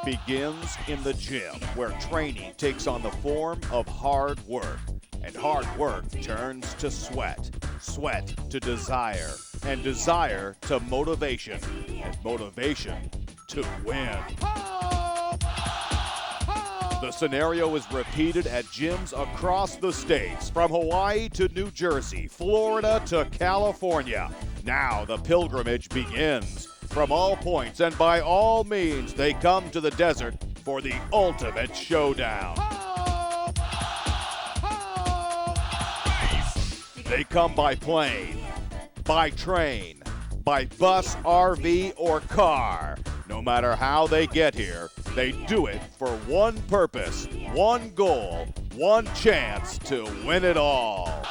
begins in the gym, where training takes on the form of hard work. And hard work turns to sweat, sweat to desire, and desire to motivation, and motivation to win. The scenario is repeated at gyms across the states, from Hawaii to New Jersey, Florida to California. Now the pilgrimage begins. From all points and by all means, they come to the desert for the ultimate showdown. They come by plane, by train, by bus, RV, or car. No matter how they get here, they do it for one purpose, one goal, one chance to win it all.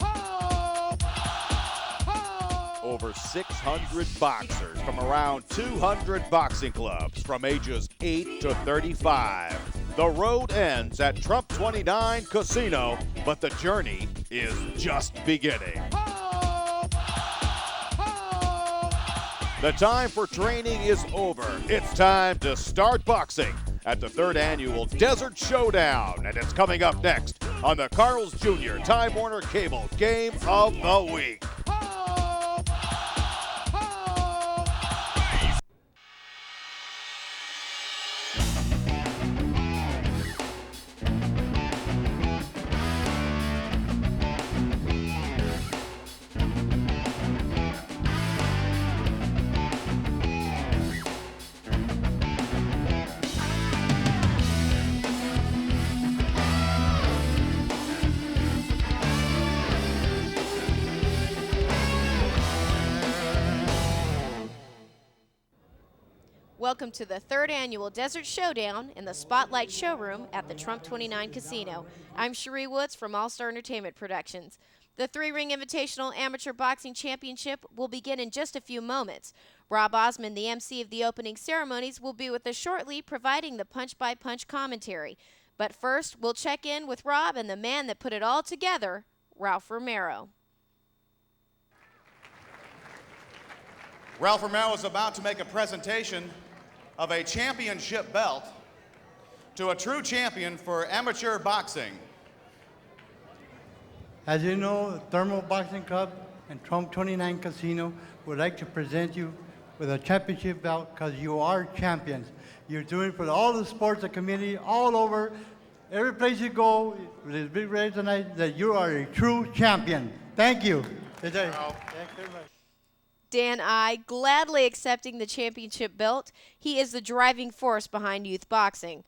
Over 600 boxers from around 200 boxing clubs from ages 8 to 35. The road ends at Trump 29 Casino, but the journey is just beginning. The time for training is over. It's time to start boxing at the third annual Desert Showdown, and it's coming up next on the Carl's Jr. Time Warner Cable Game of the Week. Welcome to the third annual Desert Showdown in the Spotlight Showroom at the Trump 29 Casino. I'm Cherie Woods from All Star Entertainment Productions. The three-ring invitational amateur boxing championship will begin in just a few moments. Rob Osmond, the MC of the opening ceremonies, will be with us shortly, providing the punch-by-punch commentary. But first, we'll check in with Rob and the man that put it all together, Ralph Romero. Ralph Romero is about to make a presentation of a championship belt to a true champion for amateur boxing. As you know, the Thermal Boxing Club and Trump 29 Casino would like to present you with a championship belt because you are champions. You're doing it for all the sports, the community, all over. Every place you go, there's big race tonight that you are a true champion. Thank you. Thank you very much. Dan I, gladly accepting the championship belt. He is the driving force behind youth boxing.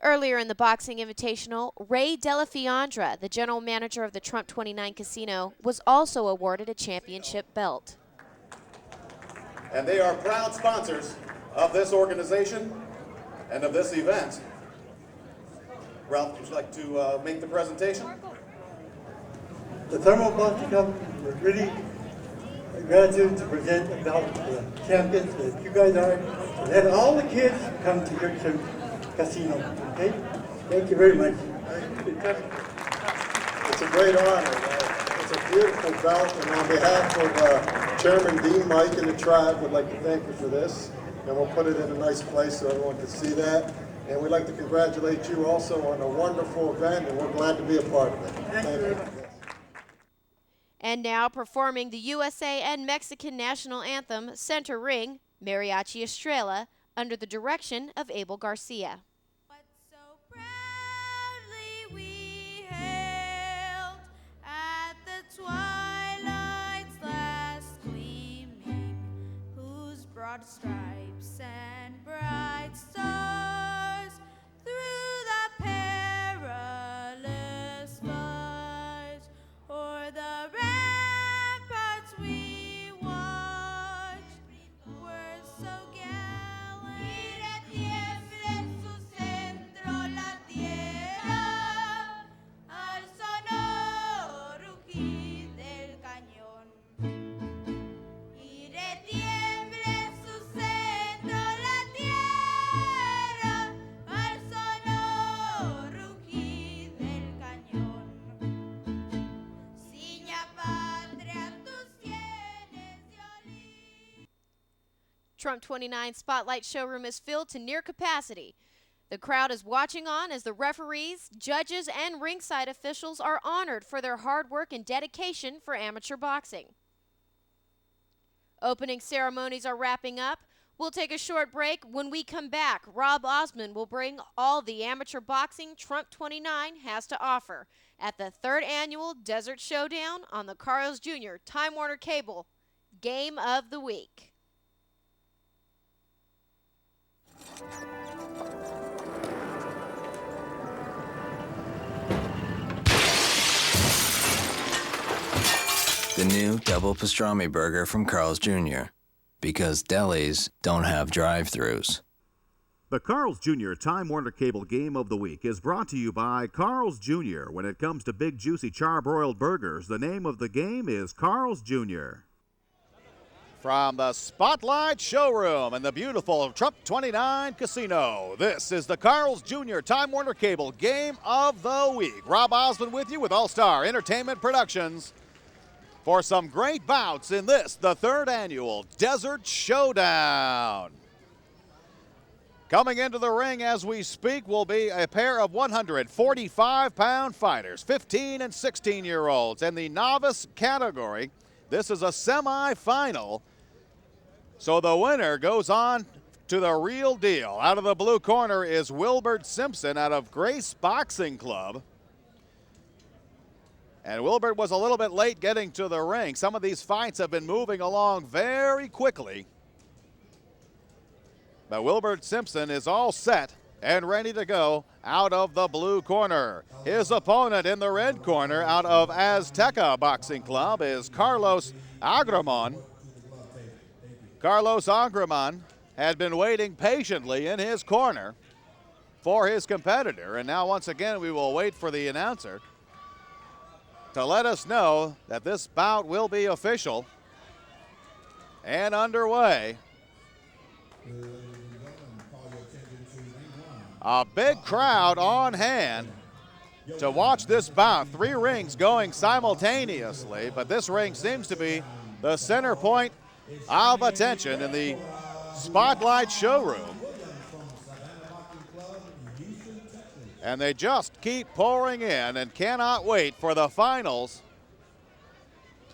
Earlier in the Boxing Invitational, Ray Delafiandra, the general manager of the Trump 29 Casino, was also awarded a championship belt. And they are proud sponsors of this organization and of this event. Ralph, would you like to make the presentation? The Thermal Boxing Club was really gratitude to present a belt to the champions that you guys are. And let all the kids come to your casino. Okay? Thank you very much. It's a great honor. It's a beautiful belt, and on behalf of Chairman Dean Mike and the tribe, we'd like to thank you for this. And we'll put it in a nice place so everyone can see that. And we'd like to congratulate you also on a wonderful event, and we're glad to be a part of it. Thank you. And now performing the USA and Mexican national anthem, Center Ring, Mariachi Estrella, under the direction of Abel Garcia. What so proudly we hailed at the twilight's last gleaming, whose broad stripes and bright stars through the perilous fight o'er the ramparts we watched were so gallant. Mire tiembla en su centro la tierra al sonoro rugir del cañón. Mire tiembla en su centro Trump 29 Spotlight Showroom is filled to near capacity. The crowd is watching on as the referees, judges, and ringside officials are honored for their hard work and dedication for amateur boxing. Opening ceremonies are wrapping up. We'll take a short break. When we come back, Rob Osmond will bring all the amateur boxing Trump 29 has to offer at the 3rd Annual Desert Showdown on the Carl's Jr. Time Warner Cable Game of the Week. The new double pastrami burger from Carl's Jr. Because delis don't have drive-thrus. The Carl's Jr. Time Warner Cable Game of the Week is brought to you by Carl's Jr. When it comes to big, juicy, charbroiled burgers, the name of the game is Carl's Jr. From the Spotlight Showroom in the beautiful Trump 29 Casino, this is the Carl's Jr. Time Warner Cable Game of the Week. Rob Osmond with you with All-Star Entertainment Productions for some great bouts in this, the 3rd Annual Desert Showdown. Coming into the ring as we speak will be a pair of 145-pound fighters, 15 and 16-year-olds. In the novice category, this is a semifinal, so the winner goes on to the real deal. Out of the blue corner is Wilburt Simpson out of Grace Boxing Club. And Wilburt was a little bit late getting to the ring. Some of these fights have been moving along very quickly. But Wilburt Simpson is all set and ready to go out of the blue corner. His opponent in the red corner out of Azteca Boxing Club is Carlos Agramon. Carlos Agramon had been waiting patiently in his corner for his competitor. And now once again we will wait for the announcer to let us know that this bout will be official and underway. A big crowd on hand to watch this bout. 3 rings going simultaneously, but this ring seems to be the center point of attention in the Spotlight Showroom. And they just keep pouring in and cannot wait for the finals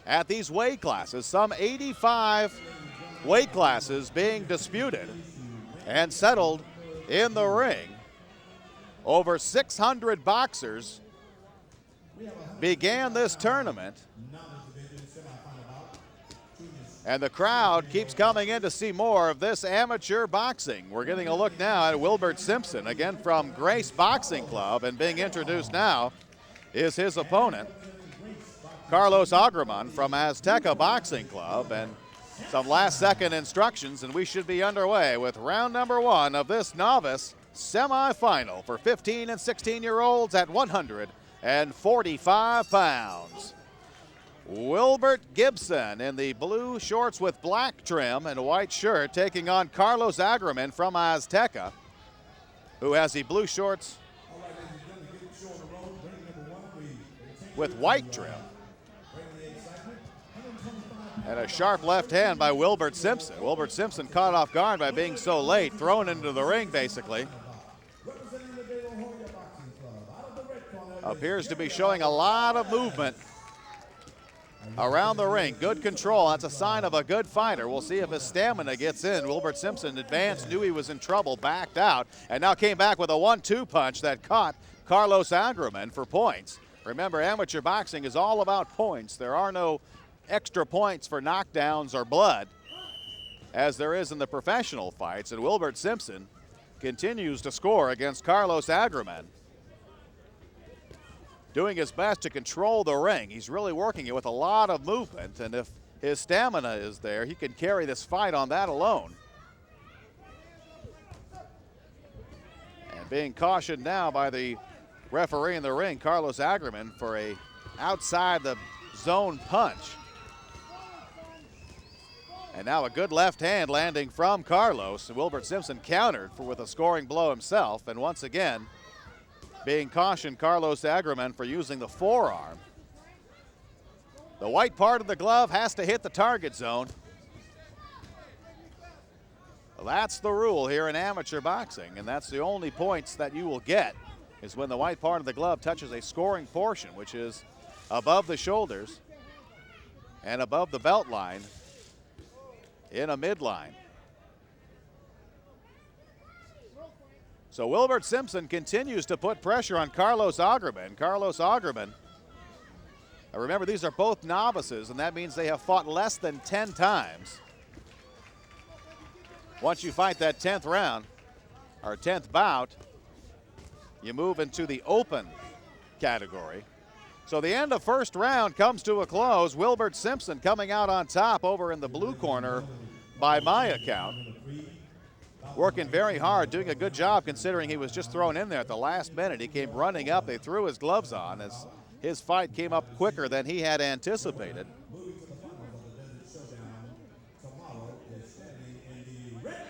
at these weight classes. Some 85 weight classes being disputed and settled in the ring. Over 600 boxers began this tournament. And the crowd keeps coming in to see more of this amateur boxing. We're getting a look now at Wilburt Simpson, again from Grace Boxing Club, and being introduced now is his opponent, Carlos Agramon from Azteca Boxing Club. And some last-second instructions, and we should be underway with round number 1 of this novice semifinal for 15 and 16-year-olds at 145 pounds. Wilburt Gibson in the blue shorts with black trim and a white shirt taking on Carlos Agramon from Azteca, who has the blue shorts with white trim. And a sharp left hand by Wilburt Simpson. Wilburt Simpson caught off guard by being so late, thrown into the ring basically. Appears to be showing a lot of movement around the ring. Good control. That's a sign of a good fighter. We'll see if his stamina gets in. Wilburt Simpson advanced, knew he was in trouble, backed out, and now came back with a 1-2 punch that caught Carlos Agramon for points. Remember, amateur boxing is all about points. There are no extra points for knockdowns or blood, as there is in the professional fights, and Wilburt Simpson continues to score against Carlos Agramon, doing his best to control the ring. He's really working it with a lot of movement, and if his stamina is there, he can carry this fight on that alone. And being cautioned now by the referee in the ring, Carlos Agramon, for a outside the zone punch. And now a good left hand landing from Carlos. Wilburt Simpson countered with a scoring blow himself, and once again being cautioned, Carlos Agramon, for using the forearm. The white part of the glove has to hit the target zone. That's the rule here in amateur boxing, and that's the only points that you will get is when the white part of the glove touches a scoring portion, which is above the shoulders and above the belt line in a midline. So Wilburt Simpson continues to put pressure on Carlos Agramon. Carlos Agramon, remember these are both novices, and that means they have fought less than 10 times. Once you fight that 10th round, or 10th bout, you move into the open category. So the end of first round comes to a close. Wilburt Simpson coming out on top over in the blue corner by my account. Working very hard, doing a good job considering he was just thrown in there at the last minute. He came running up, they threw his gloves on as his fight came up quicker than he had anticipated.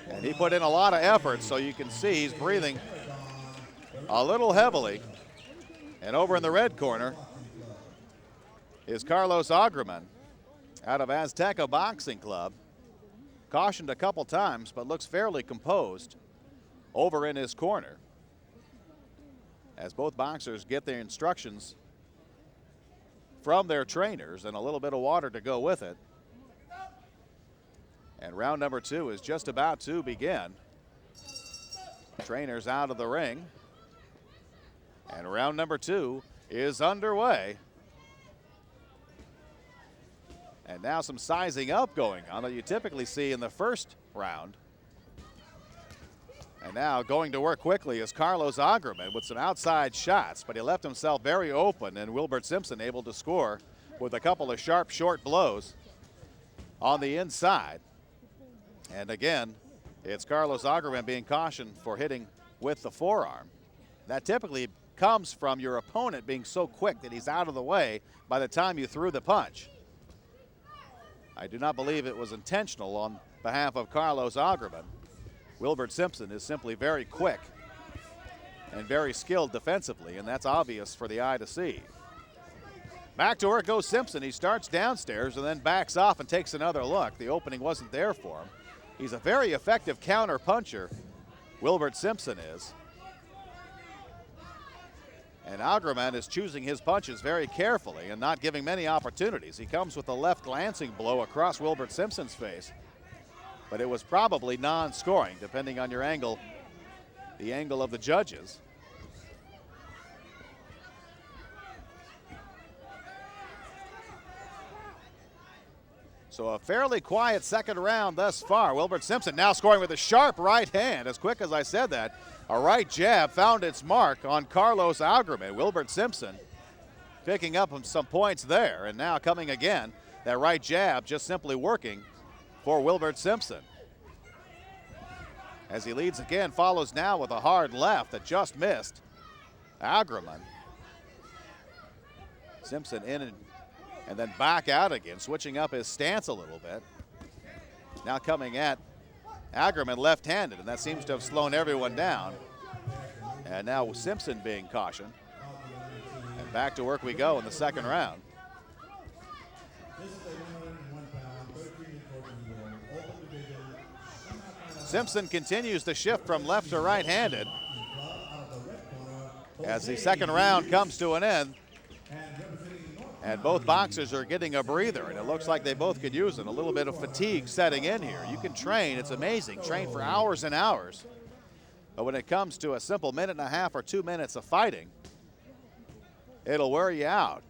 And he put in a lot of effort, so you can see he's breathing a little heavily. And over in the red corner is Carlos Agramon out of Azteca Boxing Club. Cautioned a couple times, but looks fairly composed over in his corner as both boxers get their instructions from their trainers and a little bit of water to go with it. And round number 2 is just about to begin. Trainers out of the ring. And round number 2 is underway. And now some sizing up going on that you typically see in the first round. And now going to work quickly is Carlos Agramon with some outside shots, but he left himself very open, and Wilburt Simpson able to score with a couple of sharp, short blows on the inside. And again, it's Carlos Agramon being cautioned for hitting with the forearm. That typically comes from your opponent being so quick that he's out of the way by the time you threw the punch. I do not believe it was intentional on behalf of Carlos Agramon. Wilburt Simpson is simply very quick and very skilled defensively, and that's obvious for the eye to see. Back to work goes Simpson. He starts downstairs and then backs off and takes another look. The opening wasn't there for him. He's a very effective counter puncher, Wilburt Simpson is. And Agramon is choosing his punches very carefully and not giving many opportunities. He comes with a left glancing blow across Wilburt Simpson's face, but it was probably non-scoring, depending on your angle, the angle of the judges. So a fairly quiet second round thus far. Wilburt Simpson now scoring with a sharp right hand. As quick as I said that, a right jab found its mark on Carlos Agramon. Wilburt Simpson picking up some points there, and now coming again. That right jab just simply working for Wilburt Simpson. As he leads again, follows now with a hard left that just missed Agramon. Simpson in and then back out again, switching up his stance a little bit. Now coming at Agramon left-handed, and that seems to have slowed everyone down. And now Simpson being cautioned. And back to work we go in the second round. Simpson continues to shift from left to right-handed as the second round comes to an end. And both boxers are getting a breather, and it looks like they both could use it. A little bit of fatigue setting in here. You can train, it's amazing, train for hours and hours. But when it comes to a simple minute and a half or 2 minutes of fighting, it'll wear you out.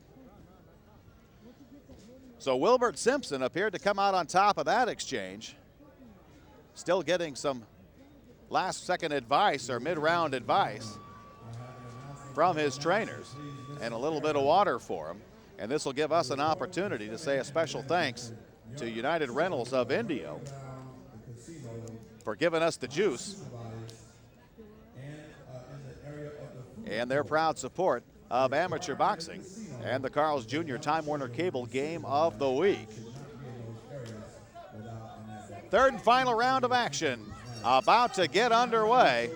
So Wilburt Simpson appeared to come out on top of that exchange. Still getting some last-second advice or mid-round advice from his trainers, and a little bit of water for him. And this will give us an opportunity to say a special thanks to United Rentals of Indio for giving us the juice and their proud support of amateur boxing and the Carl's Jr. Time Warner Cable Game of the Week. Third and final round of action about to get underway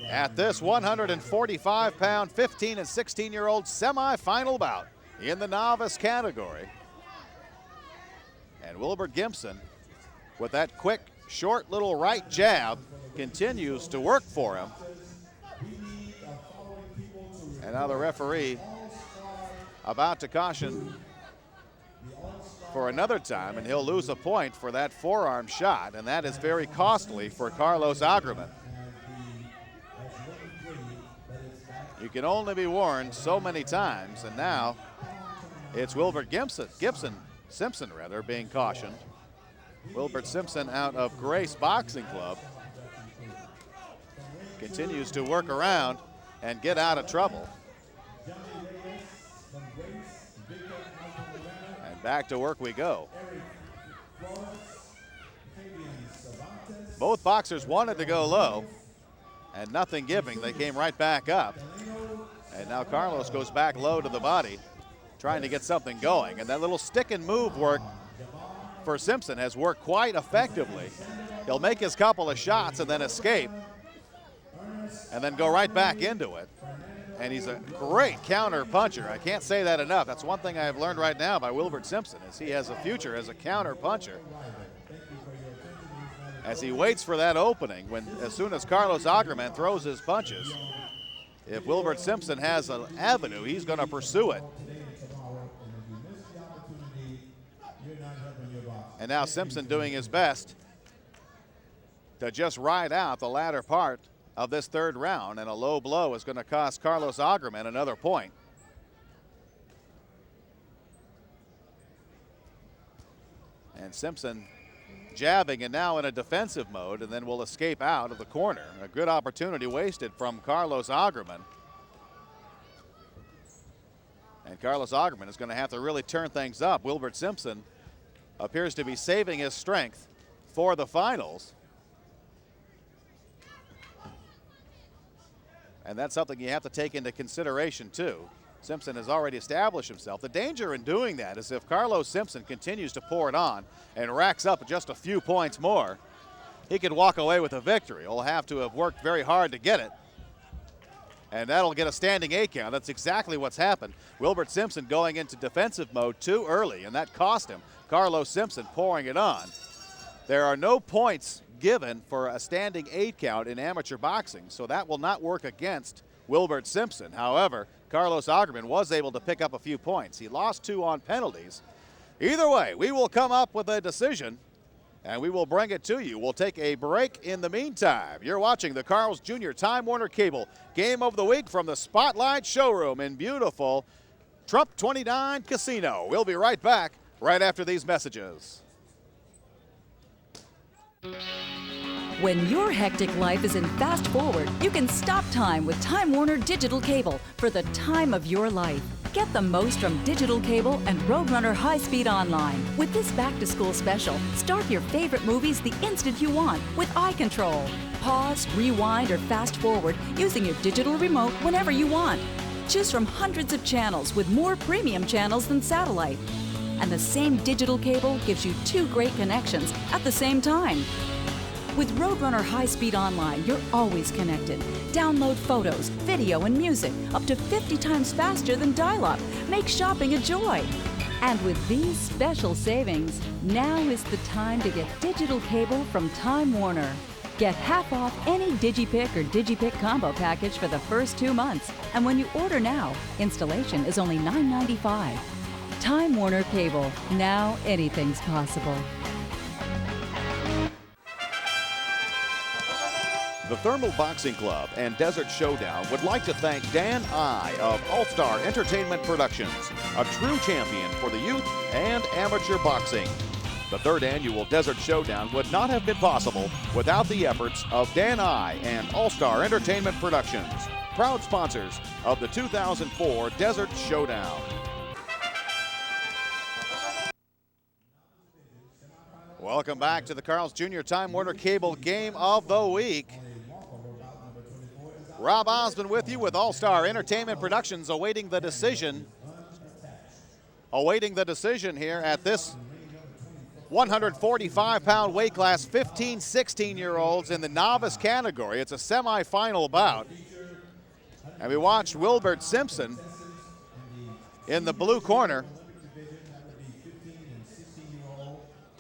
at this 145-pound, 15 and 16-year-old semifinal bout in the novice category. And Wilbert Simpson with that quick, short little right jab, continues to work for him. And now the referee about to caution for another time, and he'll lose a point for that forearm shot, and that is very costly for Carlos Agramon. You can only be warned so many times, and now it's Wilburt Simpson being cautioned. Wilburt Simpson out of Grace Boxing Club continues to work around and get out of trouble. And back to work we go. Both boxers wanted to go low and nothing giving. They came right back up. And now Carlos goes back low to the body, trying to get something going. And that little stick and move work for Simpson has worked quite effectively. He'll make his couple of shots and then escape and then go right back into it. And he's a great counter puncher. I can't say that enough. That's one thing I've learned right now by Wilburt Simpson, is he has a future as a counter puncher. As he waits for that opening, as soon as Carlos Agramon throws his punches, if Wilburt Simpson has an avenue, he's going to pursue it. And now Simpson doing his best to just ride out the latter part of this third round, and a low blow is going to cost Carlos Agramon another point. And Simpson jabbing and now in a defensive mode, and then will escape out of the corner. A good opportunity wasted from Carlos Agramon. And Carlos Agramon is going to have to really turn things up. Wilburt Simpson appears to be saving his strength for the finals. And that's something you have to take into consideration too. Simpson has already established himself. The danger in doing that is if Carlos Simpson continues to pour it on and racks up just a few points more, he could walk away with a victory. He'll have to have worked very hard to get it. And that'll get a standing 8 count. That's exactly what's happened. Wilburt Simpson going into defensive mode too early, and that cost him. Carlos Simpson pouring it on. There are no points given for a standing 8 count in amateur boxing, so that will not work against Wilburt Simpson. However, Carlos Agramon was able to pick up a few points. He lost 2 on penalties. Either way, we will come up with a decision, and we will bring it to you. We'll take a break in the meantime. You're watching the Carl's Jr. Time Warner Cable Game of the Week from the Spotlight Showroom in beautiful Trump 29 Casino. We'll be right back right after these messages. When your hectic life is in fast forward, you can stop time with Time Warner Digital Cable for the time of your life. Get the most from digital cable and Roadrunner High-Speed Online. With this back-to-school special, start your favorite movies the instant you want with eye control. Pause, rewind, or fast forward using your digital remote whenever you want. Choose from hundreds of channels with more premium channels than satellite. And the same digital cable gives you 2 great connections at the same time. With Roadrunner High-Speed Online, you're always connected. Download photos, video, and music up to 50 times faster than dial-up. Make shopping a joy. And with these special savings, now is the time to get digital cable from Time Warner. Get half off any DigiPick or DigiPick combo package for the first 2 months. And when you order now, installation is only $9.95. Time Warner Cable. Now anything's possible. The Thermal Boxing Club and Desert Showdown would like to thank Dan I of All-Star Entertainment Productions, a true champion for the youth and amateur boxing. The 3rd annual Desert Showdown would not have been possible without the efforts of Dan I and All-Star Entertainment Productions, proud sponsors of the 2004 Desert Showdown. Welcome back to the Carl's Jr. Time Warner Cable Game of the Week. Rob Osmond with you with All-Star Entertainment Productions awaiting the decision. Awaiting the decision here at this 145-pound weight class, 15, 16-year-olds in the novice category. It's a semifinal bout. And we watched Wilburt Simpson in the blue corner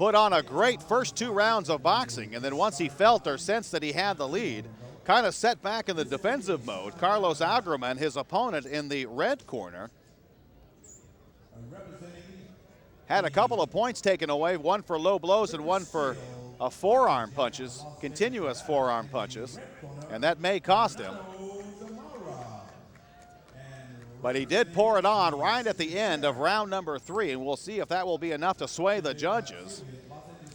put on a great first 2 rounds of boxing, and then once he felt or sensed that he had the lead, kind of set back in the defensive mode. Carlos Agramon, his opponent in the red corner, had a couple of points taken away, one for low blows and one for forearm punches, continuous forearm punches, and that may cost him. But he did pour it on right at the end of round number 3, and we'll see if that will be enough to sway the judges.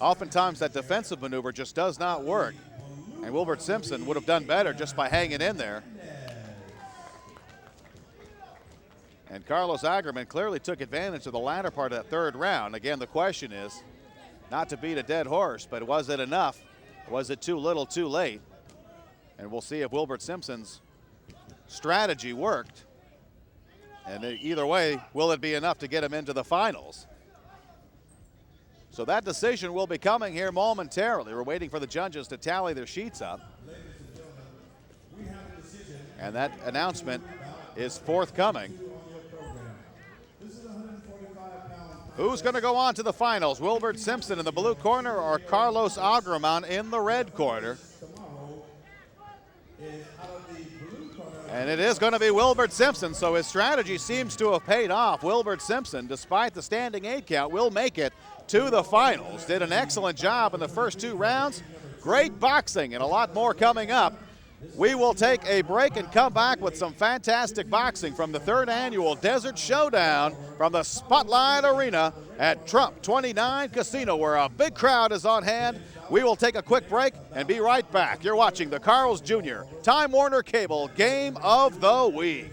Oftentimes that defensive maneuver just does not work, and Wilburt Simpson would have done better just by hanging in there. And Carlos Agramon clearly took advantage of the latter part of that 3rd round. Again, the question is, not to beat a dead horse, but was it enough? Was it too little, too late? And we'll see if Wilburt Simpson's strategy worked. And either way, will it be enough to get him into the finals? So that decision will be coming here momentarily. We're waiting for the judges to tally their sheets up. And that announcement is forthcoming. Who's going to go on to the finals? Wilburt Simpson in the blue corner or Carlos Agramon in the red corner? And it is going to be Wilburt Simpson, so his strategy seems to have paid off. Wilburt Simpson, despite the standing 8 count, will make it to the finals. Did an excellent job in the first 2 rounds. Great boxing and a lot more coming up. We will take a break and come back with some fantastic boxing from the 3rd annual Desert Showdown from the Spotlight Arena at Trump 29 Casino, where a big crowd is on hand. We will take a quick break and be right back. You're watching the Carl's Jr. Time Warner Cable Game of the Week.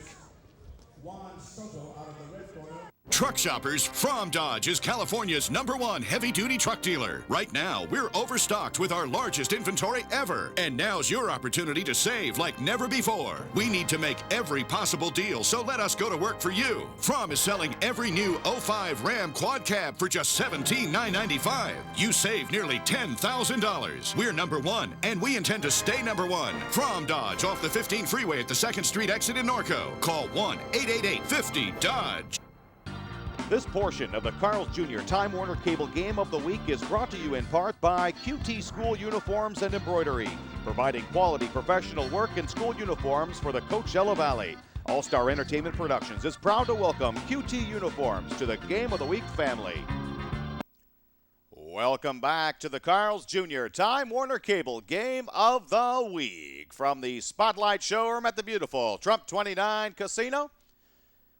Truck shoppers, From Dodge is California's #1 heavy-duty truck dealer. Right now, we're overstocked with our largest inventory ever. And now's your opportunity to save like never before. We need to make every possible deal, so let us go to work for you. From is selling every new 05 Ram Quad Cab for just $17,995. You save nearly $10,000. We're #1, and we intend to stay #1. From Dodge off the 15 freeway at the 2nd Street exit in Norco. Call 1-888-50-DODGE. This portion of the Carl's Jr. Time Warner Cable Game of the Week is brought to you in part by QT School Uniforms and Embroidery, providing quality professional work in school uniforms for the Coachella Valley. All-Star Entertainment Productions is proud to welcome QT Uniforms to the Game of the Week family. Welcome back to the Carl's Jr. Time Warner Cable Game of the Week from the Spotlight Showroom at the beautiful Trump 29 Casino.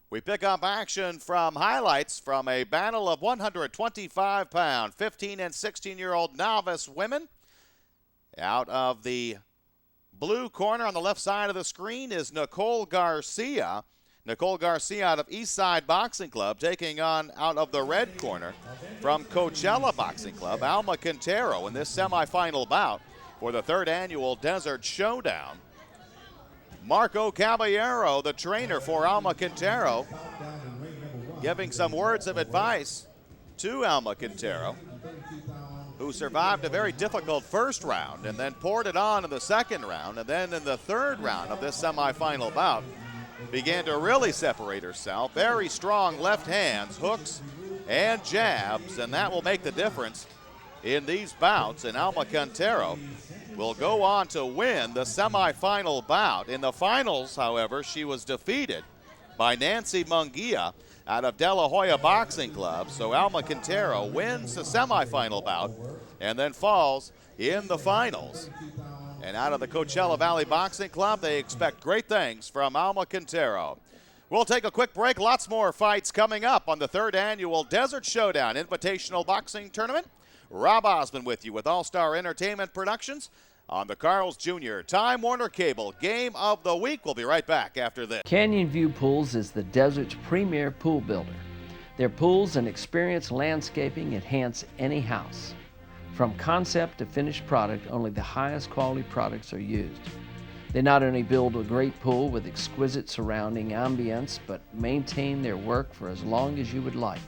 We pick up action from highlights from a battle of 125-pound 15 and 16-year-old novice women. Out of the blue corner on the left side of the screen is Nicole Garcia. Nicole Garcia out of Eastside Boxing Club taking on out of the red corner from Coachella Boxing Club, Alma Quintero in this semifinal bout for the 3rd annual Desert Showdown. Marco Caballero, the trainer for Alma Quintero, giving some words of advice to Alma Quintero, who survived a very difficult first round and then poured it on in the 2nd round, and then in the 3rd round of this semifinal bout began to really separate herself. Very strong left hands, hooks, and jabs, and that will make the difference in these bouts. And Alma Quintero will go on to win the semifinal bout. In the finals, however, she was defeated by Nancy Munguia out of De La Hoya Boxing Club. So Alma Quintero wins the semifinal bout and then falls in the finals. And out of the Coachella Valley Boxing Club, they expect great things from Alma Quintero. We'll take a quick break. Lots more fights coming up on the 3rd annual Desert Showdown Invitational Boxing Tournament. Rob Osmond with you with All-Star Entertainment Productions on the Carl's Jr. Time Warner Cable Game of the Week. We'll be right back after this. Canyon View Pools is the desert's premier pool builder. Their pools and experienced landscaping enhance any house. From concept to finished product, only the highest quality products are used. They not only build a great pool with exquisite surrounding ambience, but maintain their work for as long as you would like.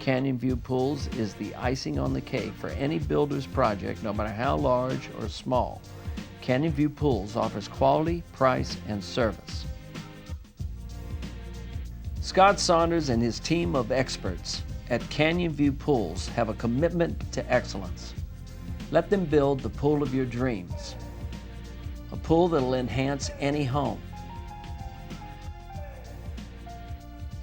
Canyon View Pools is the icing on the cake for any builder's project, no matter how large or small. Canyon View Pools offers quality, price, and service. Scott Saunders and his team of experts at Canyon View Pools have a commitment to excellence. Let them build the pool of your dreams, a pool that'll enhance any home.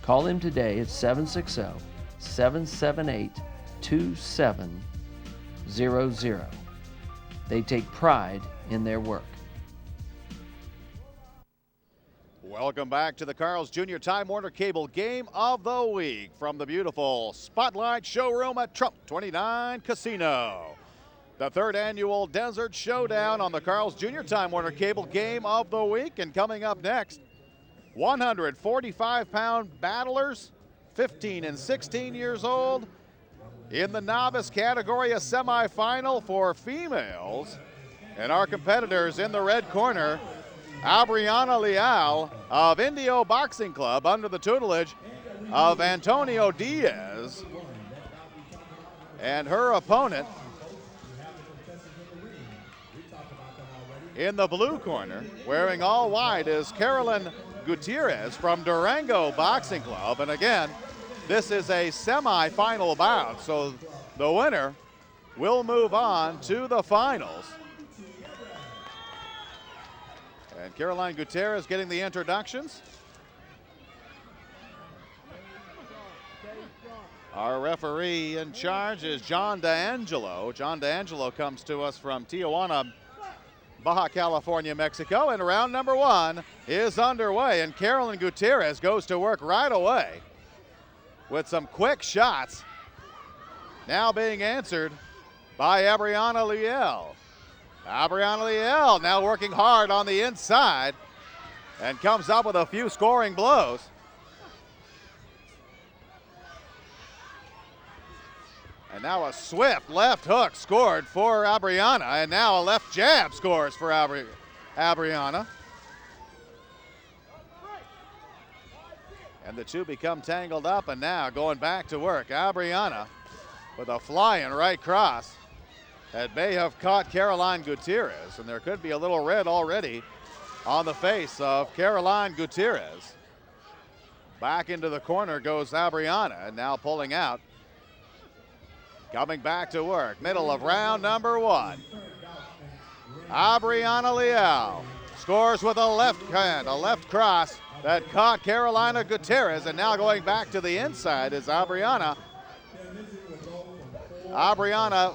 Call them today at 760-778-2700. They take pride in their work. Welcome back to the Carl's Jr. Time Warner Cable Game of the Week from the beautiful Spotlight Showroom at Trump 29 Casino. The third annual Desert Showdown on the Carl's Jr. Time Warner Cable Game of the Week. And coming up next, 145-pound battlers, 15 and 16 years old. In the novice category, a semifinal for females. And our competitors in the red corner, Adriana Leal of Indio Boxing Club under the tutelage of Antonio Diaz. And her opponent in the blue corner, wearing all white, is Carolyn Gutierrez from Durango Boxing Club. And again, this is a semi-final bout, so the winner will move on to the finals. And Caroline Gutierrez getting the introductions. Our referee in charge is John D'Angelo. John D'Angelo comes to us from Tijuana, Baja California, Mexico. And round number one is underway. And Caroline Gutierrez goes to work right away with some quick shots. Now being answered by Adriana Leal. Adriana Leal now working hard on the inside and comes up with a few scoring blows. And now a swift left hook scored for Adriana, and now a left jab scores for Adriana. And the two become tangled up, and now going back to work. Adriana with a flying right cross that may have caught Caroline Gutierrez, and there could be a little red already on the face of Caroline Gutierrez. Back into the corner goes Adriana, and now pulling out. Coming back to work, middle of round number one. Adriana Leal scores with a left hand, a left cross that caught Carolina Gutierrez, and now going back to the inside is Adriana. Adriana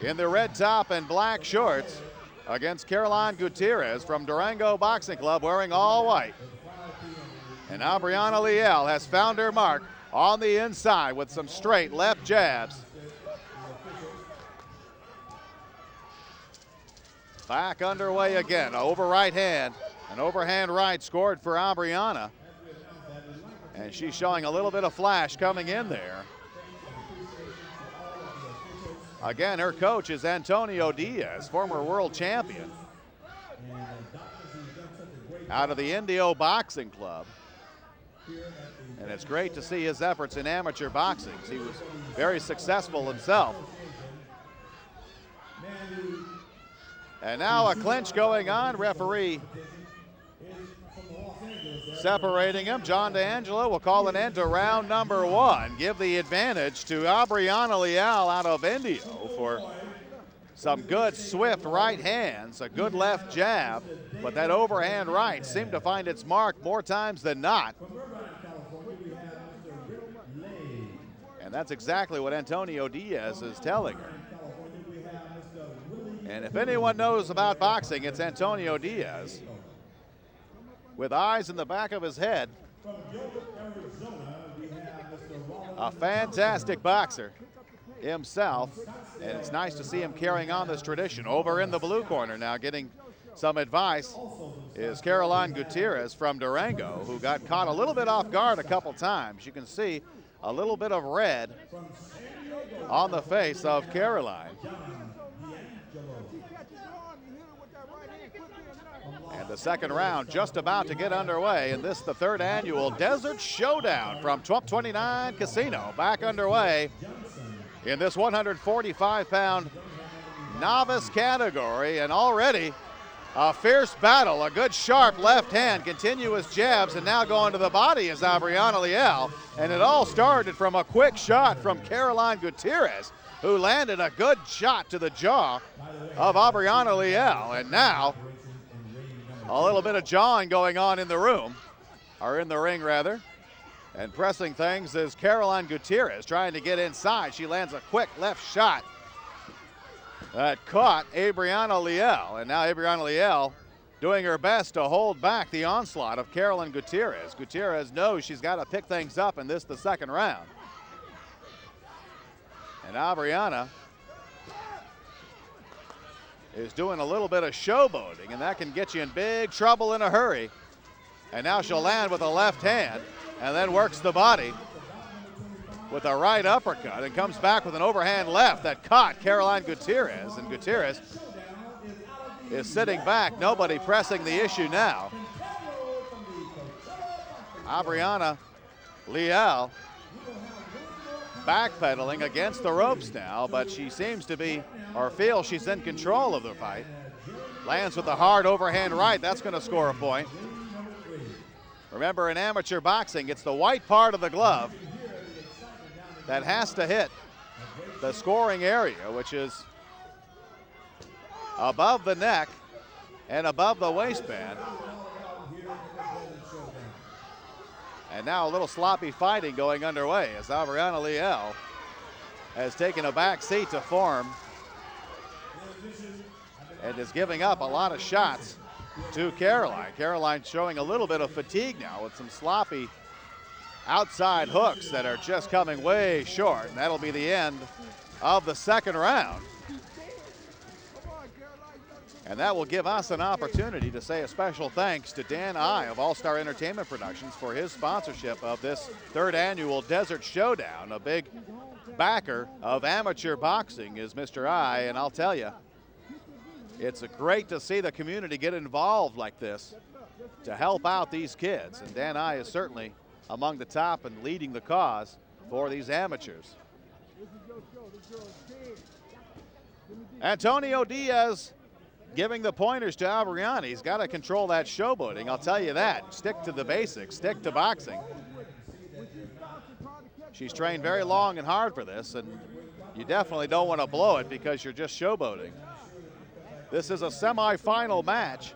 in the red top and black shorts against Caroline Gutierrez from Durango Boxing Club wearing all white. And Adriana Leal has found her mark on the inside with some straight left jabs. Back underway again, over right hand. An overhand right scored for Adriana. And she's showing a little bit of flash coming in there. Again, her coach is Antonio Diaz, former world champion out of the Indio Boxing Club. And it's great to see his efforts in amateur boxing. He was very successful himself. And now a clinch going on. Referee separating him. John D'Angelo will call an end to round number one. Give the advantage to Adriana Leal out of Indio for some good swift right hands, a good left jab, but that overhand right seemed to find its mark more times than not. And that's exactly what Antonio Diaz is telling her. And if anyone knows about boxing, it's Antonio Diaz. With eyes in the back of his head. A fantastic boxer himself. And it's nice to see him carrying on this tradition. Over in the blue corner now getting some advice is Caroline Gutierrez from Durango, who got caught a little bit off guard a couple times. You can see a little bit of red on the face of Caroline. And the second round just about to get underway, and this the third annual Desert Showdown from Trump 29 Casino. Back underway in this 145-pound novice category, and already A fierce battle, a good sharp left hand, continuous jabs, and now going to the body is Adriana Leal. And it all started from a quick shot from Caroline Gutierrez, who landed a good shot to the jaw of Adriana Leal. And now a little bit of jawing going on in the room, or in the ring rather. And pressing things is Caroline Gutierrez trying to get inside. She lands a quick left shot that caught Adriana Leal. And now Adriana Leal doing her best to hold back the onslaught of Caroline Gutierrez. Gutierrez knows she's got to pick things up in this, the second round. And Adriana is doing a little bit of showboating, and that can get you in big trouble in a hurry. And now she'll land with a left hand and then works the body with a right uppercut and comes back with an overhand left that caught Caroline Gutierrez. And Gutierrez is sitting back, nobody pressing the issue now. Adriana Leal backpedaling against the ropes now, but she seems to be, or feels she's in control of the fight. Lands with a hard overhand right, that's going to score a point. Remember, in amateur boxing, it's the white part of the glove that has to hit the scoring area, which is above the neck and above the waistband. And now a little sloppy fighting going underway as Adriana Leal has taken a back seat to form and is giving up a lot of shots to Caroline. Caroline showing a little bit of fatigue now with some sloppy outside hooks that are just coming way short. And that'll be the end of the second round. And that will give us an opportunity to say a special thanks to Dan I of All Star Entertainment Productions for his sponsorship of this third annual Desert Showdown. A big backer of amateur boxing is Mr. I, and I'll tell you, it's great to see the community get involved like this to help out these kids. And Dan I is certainly among the top and leading the cause for these amateurs. Antonio Diaz giving the pointers to Adriana. He's got to control that showboating, I'll tell you that. Stick to the basics, stick to boxing. She's trained very long and hard for this, and you definitely don't want to blow it because you're just showboating. This is a semifinal match.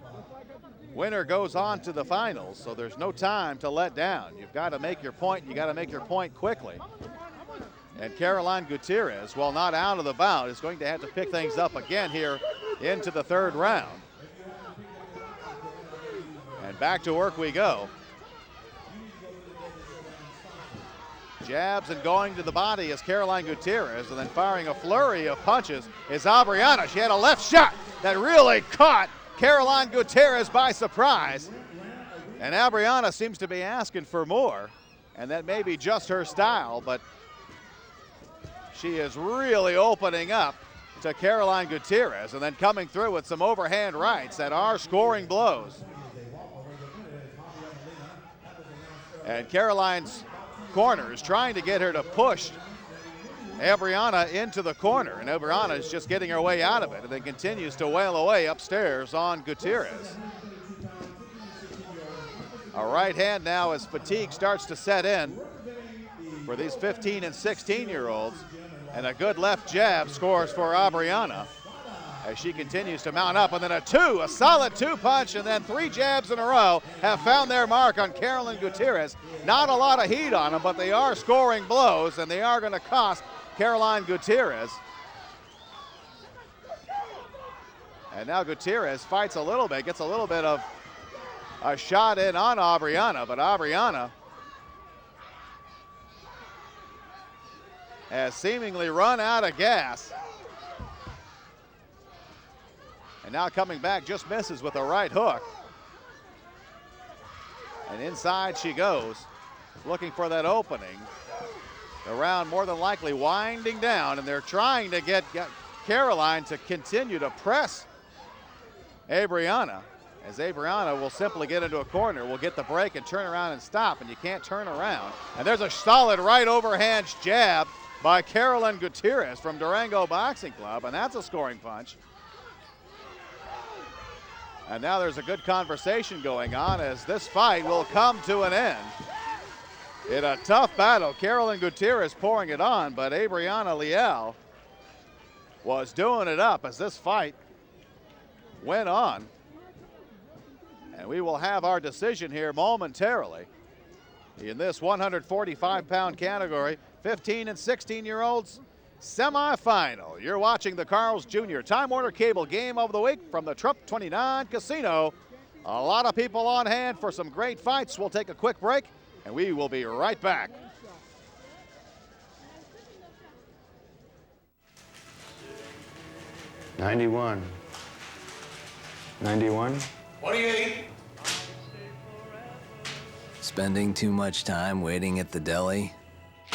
Winner goes on to the finals, so there's no time to let down. You've got to make your point, you got to make your point quickly. And Caroline Gutierrez, while not out of the bout, is going to have to pick things up again here into the third round. And back to work we go. Jabs and going to the body is Caroline Gutierrez, and then firing a flurry of punches is Adriana. She had a left shot that really caught Caroline Gutierrez by surprise. And Adriana seems to be asking for more, and that may be just her style, but she is really opening up to Caroline Gutierrez and then coming through with some overhand rights that are scoring blows. And Caroline's corner is trying to get her to push Adriana into the corner, and Adriana is just getting her way out of it and then continues to wail away upstairs on Gutierrez. A right hand now as fatigue starts to set in for these 15 and 16-year-olds, and a good left jab scores for Adriana as she continues to mount up, and then a solid two punch, and then three jabs in a row have found their mark on Caroline Gutierrez. Not a lot of heat on them, but they are scoring blows, and they are going to cost Caroline Gutierrez. And now Gutierrez fights a little bit, gets a little bit of a shot in on Adriana, but Adriana has seemingly run out of gas. And now coming back, just misses with a right hook. And inside she goes, looking for that opening. The round more than likely winding down, and they're trying to get Caroline to continue to press Adriana, as Adriana will simply get into a corner, will get the break and turn around and stop, and you can't turn around. And there's a solid right overhand jab by Caroline Gutierrez from Durango Boxing Club, and that's a scoring punch. And now there's a good conversation going on as this fight will come to an end. In a tough battle, Carolyn Gutierrez pouring it on, but Adriana Leal was doing it up as this fight went on. And we will have our decision here momentarily. In this 145-pound category, 15 and 16-year-olds semifinal. You're watching the Carl's Jr. Time Warner Cable Game of the Week from the Trump 29 Casino. A lot of people on hand for some great fights. We'll take a quick break, and we will be right back. '91. 91. 28. Spending too much time waiting at the deli?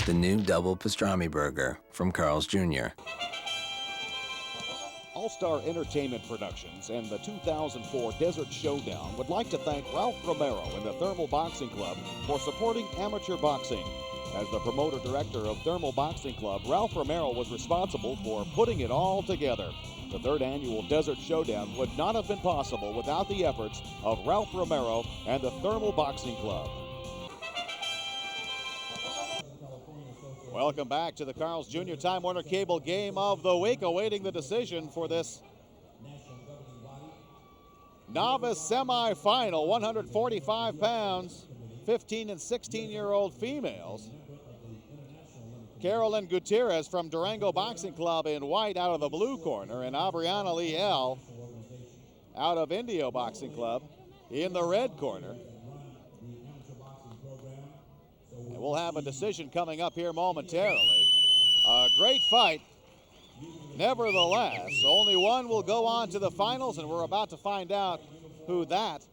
The new double pastrami burger from Carl's Jr. All-Star Entertainment Productions and the 2004 Desert Showdown would like to thank Ralph Romero and the Thermal Boxing Club for supporting amateur boxing. As the promoter-director of Thermal Boxing Club, Ralph Romero was responsible for putting it all together. The third annual Desert Showdown would not have been possible without the efforts of Ralph Romero and the Thermal Boxing Club. Welcome back to the Carl's Jr. Time Warner Cable Game of the Week, awaiting the decision for this novice semifinal, 145 pounds, 15 and 16-year-old females. Carolyn Gutierrez from Durango Boxing Club in white out of the blue corner, and Adriana Leal out of Indio Boxing Club in the red corner. And we'll have a decision coming up here momentarily. A great fight. Nevertheless, only one will go on to the finals, and we're about to find out who that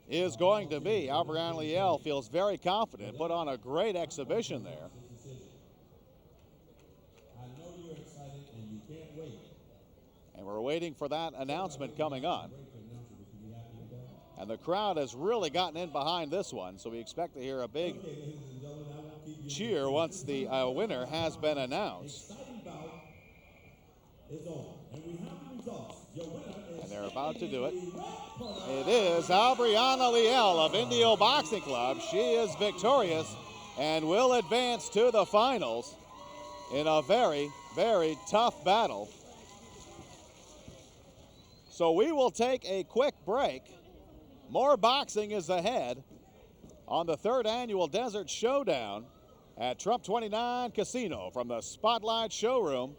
is going to be. Adriana Leal feels very confident, put on a great exhibition there. And we're waiting for that announcement coming on. And the crowd has really gotten in behind this one, so we expect to hear a big cheer once the winner has been announced. And they're about to do it. It is Adriana Leal of Indio Boxing Club. She is victorious and will advance to the finals in a very, very tough battle. So we will take a quick break. More boxing is ahead on the third annual Desert Showdown at Trump 29 Casino from the Spotlight Showroom.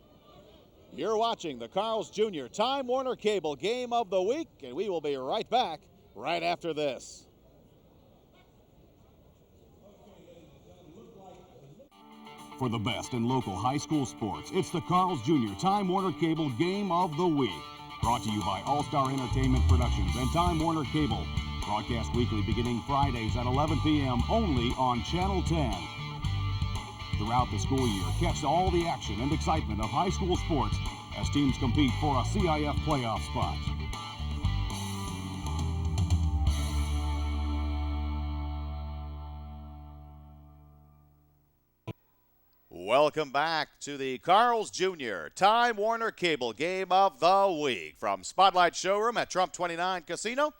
You're watching the Carl's Jr. Time Warner Cable Game of the Week, and we will be right back right after this. For the best in local high school sports, it's the Carl's Jr. Time Warner Cable Game of the Week. Brought to you by All-Star Entertainment Productions and Time Warner Cable. Broadcast weekly beginning Fridays at 11 p.m. only on Channel 10. Throughout the school year, catch all the action and excitement of high school sports as teams compete for a CIF playoff spot. Welcome back to the Carl's Jr. Time Warner Cable Game of the Week from Spotlight Showroom at Trump 29 Casino.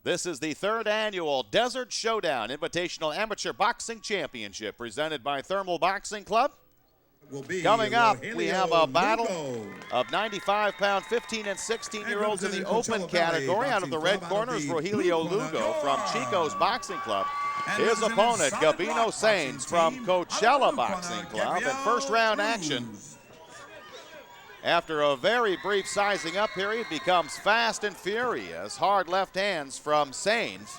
This is the third annual Desert Showdown Invitational Amateur Boxing Championship presented by Thermal Boxing Club. Coming up, we have a battle of 95-pound 15 and 16-year-olds in the open category. Out of the red corner is Rogelio Lugo from Chico's Boxing Club. His opponent, Gabino Saenz from Coachella Boxing Club. In first round action, after a very brief sizing up period, becomes fast and furious. Hard left hands from Saenz.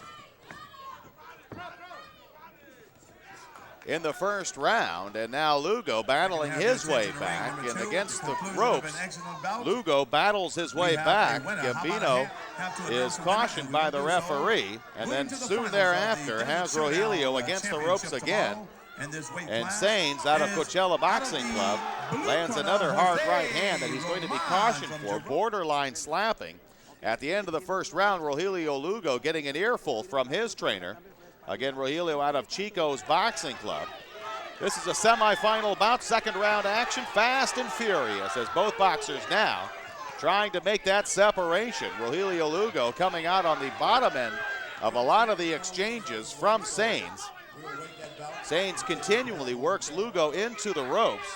In the first round, and now Lugo battling his way back, and against the ropes, Lugo battles his way back. Gabino is cautioned by the referee, and then soon thereafter has Rogelio against the ropes again. And Saenz out of Coachella Boxing Club lands another hard right hand that he's going to be cautioned for, borderline slapping. At the end of the first round, Rogelio Lugo getting an earful from his trainer. Again, Rogelio out of Chico's Boxing Club. This is a semifinal bout, second round action, fast and furious as both boxers now trying to make that separation. Rogelio Lugo coming out on the bottom end of a lot of the exchanges from Saenz. Saenz continually works Lugo into the ropes,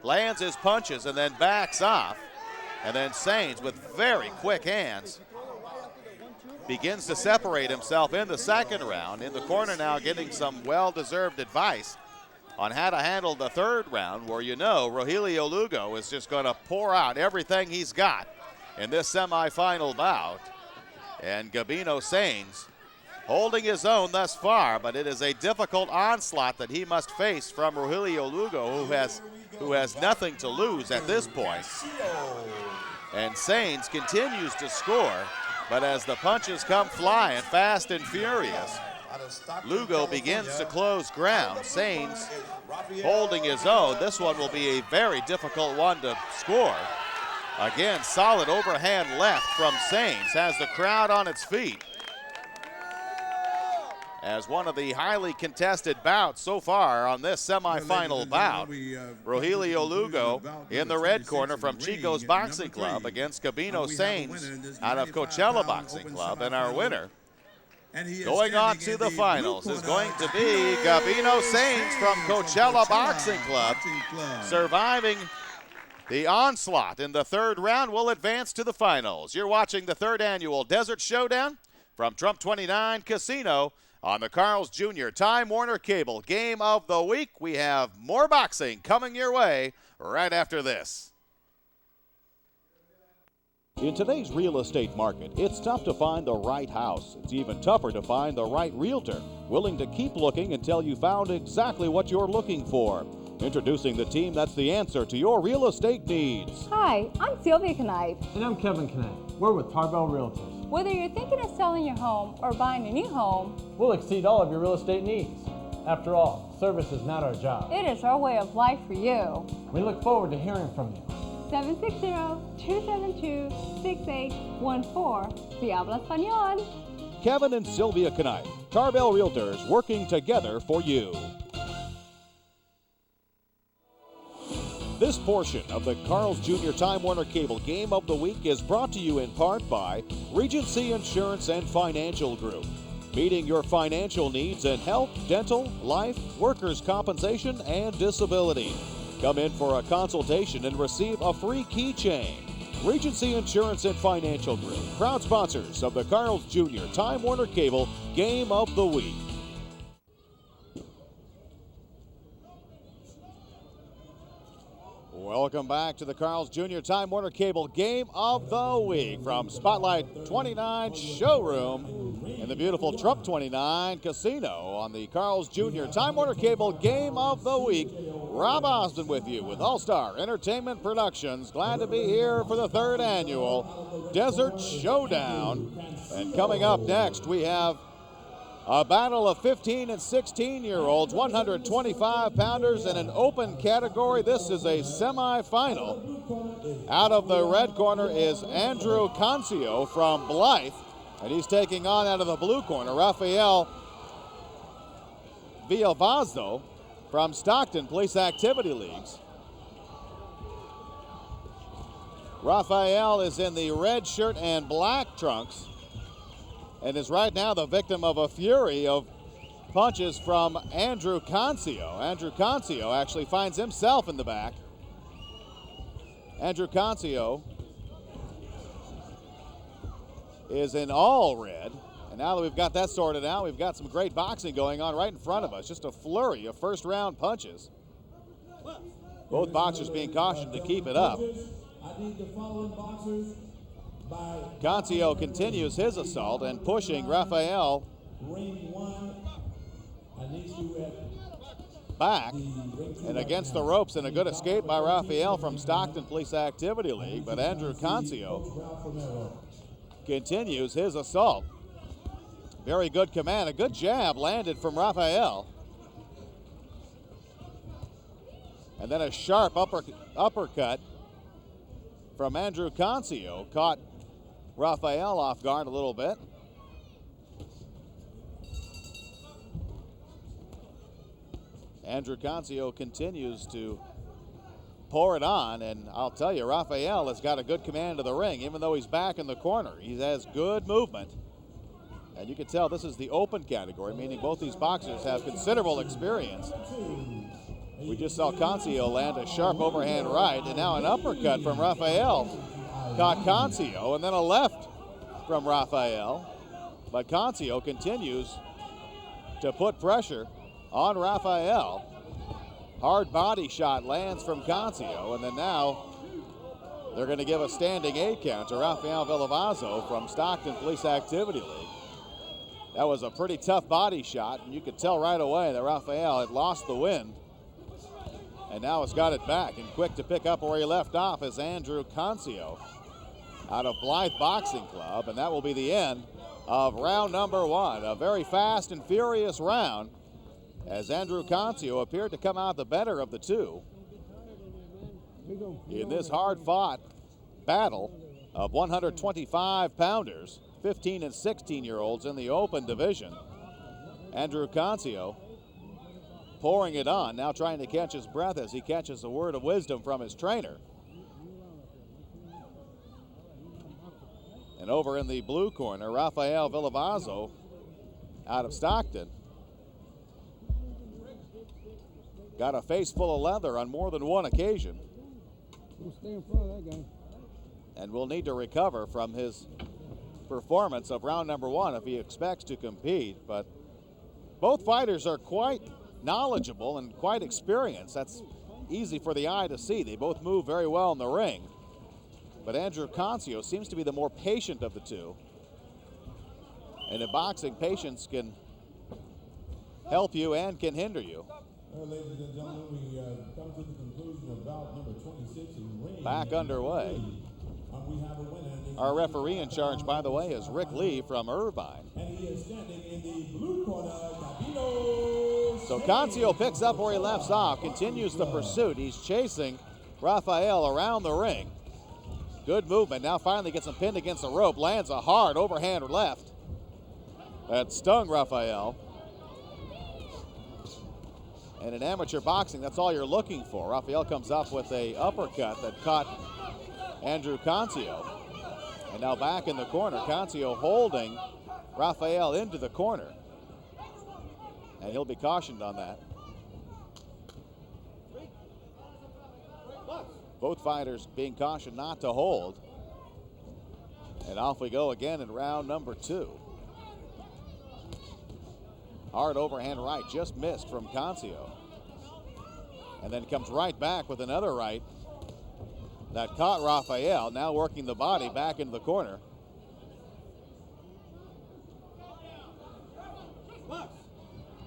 lands his punches and then backs off. And then Saenz, with very quick hands, begins to separate himself in the second round. In the corner now, getting some well-deserved advice on how to handle the third round, where you know Rogelio Lugo is just going to pour out everything he's got in this semifinal bout. And Gabino Saenz holding his own thus far, but it is a difficult onslaught that he must face from Rogelio Lugo, who has nothing to lose at this point. And Saenz continues to score, but as the punches come flying fast and furious, Lugo begins to close ground. Saenz holding his own. This one will be a very difficult one to score. Again, solid overhand left from Saenz, has the crowd on its feet. As one of the highly contested bouts so far on this semifinal bout, Rogelio Lugo in the red corner from Chico's Boxing Club against Gabino Saenz out of Coachella Boxing Club. And our winner going on to the finals is going to be Gabino Saenz from Coachella Boxing Club. Surviving the onslaught in the third round, will advance to the finals. You're watching the third annual Desert Showdown from Trump 29 Casino on the Carl's Jr. Time Warner Cable Game of the Week. We have more boxing coming your way right after this. In today's real estate market, it's tough to find the right house. It's even tougher to find the right realtor, willing to keep looking until you found exactly what you're looking for. Introducing the team that's the answer to your real estate needs. Hi, I'm Sylvia Knipe. And I'm Kevin Knipe. We're with Tarbell Realtors. Whether you're thinking of selling your home or buying a new home, we'll exceed all of your real estate needs. After all, service is not our job. It is our way of life for you. We look forward to hearing from you. 760-272-6814. Si habla español. Kevin and Sylvia Knipe, Tarbell Realtors, working together for you. This portion of the Carl's Jr. Time Warner Cable Game of the Week is brought to you in part by Regency Insurance and Financial Group. Meeting your financial needs in health, dental, life, workers' compensation, and disability. Come in for a consultation and receive a free keychain. Regency Insurance and Financial Group, proud sponsors of the Carl's Jr. Time Warner Cable Game of the Week. Welcome back to the Carl's Jr. Time Warner Cable Game of the Week from Spotlight 29 Showroom in the beautiful Trump 29 Casino on the Carl's Jr. Time Warner Cable Game of the Week. Rob Osden with you with All-Star Entertainment Productions. Glad to be here for the third annual Desert Showdown. And coming up next, we have a battle of 15 and 16-year-olds, 125-pounders in an open category. This is a semifinal. Out of the red corner is Andrew Cancio from Blythe, and he's taking on out of the blue corner Rafael Villalvazo from Stockton Police Activity Leagues. Rafael is in the red shirt and black trunks, and is right now the victim of a fury of punches from Andrew Cancio. Andrew Cancio actually finds himself in the back. Andrew Cancio is in all red. And now that we've got that sorted out, we've got some great boxing going on right in front of us. Just a flurry of first-round punches. Both boxers being cautioned to keep it up. I need the following boxers. Cancio continues his assault and pushing Rafael back and against the ropes, and a good escape by Rafael from Stockton Police Activity League, but Andrew Cancio continues his assault. Very good command, a good jab landed from Rafael. And then a sharp uppercut from Andrew Cancio caught Rafael off guard a little bit. Andrew Cancio continues to pour it on, and I'll tell you, Rafael has got a good command of the ring, even though he's back in the corner. He has good movement, and you can tell this is the open category, meaning both these boxers have considerable experience. We just saw Cancio land a sharp overhand right, and now an uppercut from Rafael caught Cancio, and then a left from Rafael. But Cancio continues to put pressure on Rafael. Hard body shot lands from Cancio, and then now they're going to give a standing 8 count to Rafael Villalvazo from Stockton Police Activity League. That was a pretty tough body shot, and you could tell right away that Rafael had lost the wind. And now has got it back, and quick to pick up where he left off is Andrew Cancio out of Blythe Boxing Club, and that will be the end of round number 1. A very fast and furious round as Andrew Cancio appeared to come out the better of the two in this hard-fought battle of 125-pounders, 15 and 16-year-olds in the open division. Andrew Cancio pouring it on, now trying to catch his breath as he catches a word of wisdom from his trainer. And over in the blue corner, Rafael Villalvazo out of Stockton. Got a face full of leather on more than one occasion. Stay in front of that guy. And will need to recover from his performance of round number 1 if he expects to compete. But both fighters are quite knowledgeable and quite experienced. That's easy for the eye to see. They both move very well in the ring. But Andrew Cancio seems to be the more patient of the two. And in boxing, patience can help you and can hinder you. Well, ladies and gentlemen, we come to the conclusion of bout number 26 in ring. Back underway. We have a winner. Our referee in charge, by the way, is Rick Lee from Irvine. And he is standing in the blue corner, Gabino. So Cancio picks up where he left off, continues the pursuit. He's chasing Rafael around the ring. Good movement, now finally gets him pinned against the rope, lands a hard overhand left. That stung Rafael. And in amateur boxing, that's all you're looking for. Rafael comes up with a uppercut that caught Andrew Cancio. And now back in the corner, Cancio holding Rafael into the corner. And he'll be cautioned on that. Both fighters being cautioned not to hold. And off we go again in round number 2. Hard overhand right, just missed from Cancio. And then comes right back with another right that caught Rafael, now working the body back into the corner.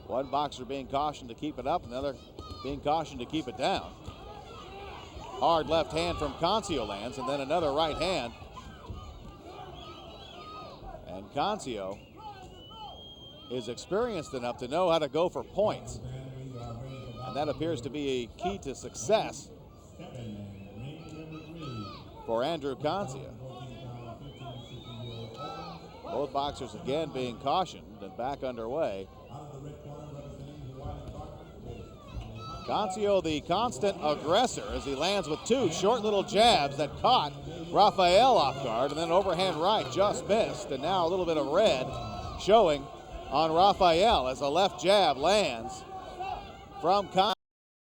One boxer being cautioned to keep it up, another being cautioned to keep it down. Hard left hand from Cancio lands, and then another right hand. And Cancio is experienced enough to know how to go for points. And that appears to be a key to success for Andrew Cancio. Both boxers again being cautioned and back underway. Cancio, the constant aggressor, as he lands with 2 short little jabs that caught Rafael off guard, and then overhand right just missed, and now a little bit of red showing on Rafael as a left jab lands from Cancio.